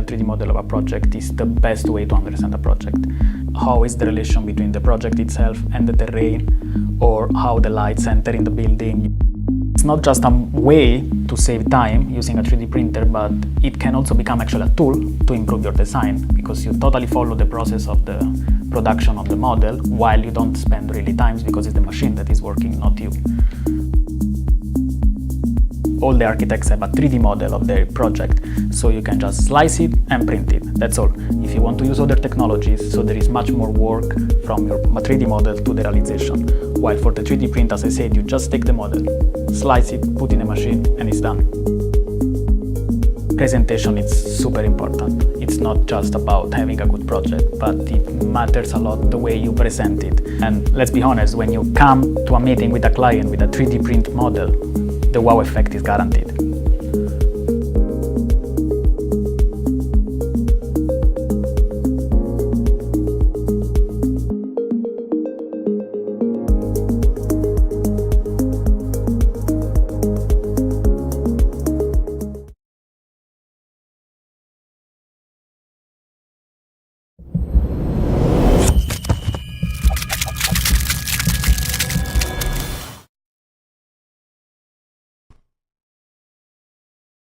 3D model of a project is the best way to understand a project. How is the relation between the project itself and the terrain, or how the lights enter in the building. It's not just a way to save time using a 3D printer, but it can also become actually a tool to improve your design, because you totally follow the process of the production of the model while you don't spend really time, because it's the machine that is working, not you. All the architects have a 3D model of their project, so you can just slice it and print it. That's all. If you want to use other technologies, so there is much more work from your 3D model to the realization. While for the 3D print, as I said, you just take the model, slice it, put in a machine, and it's done. Presentation is super important. It's not just about having a good project, but it matters a lot the way you present it. And let's be honest, when you come to a meeting with a client with a 3D print model, the wow effect is guaranteed.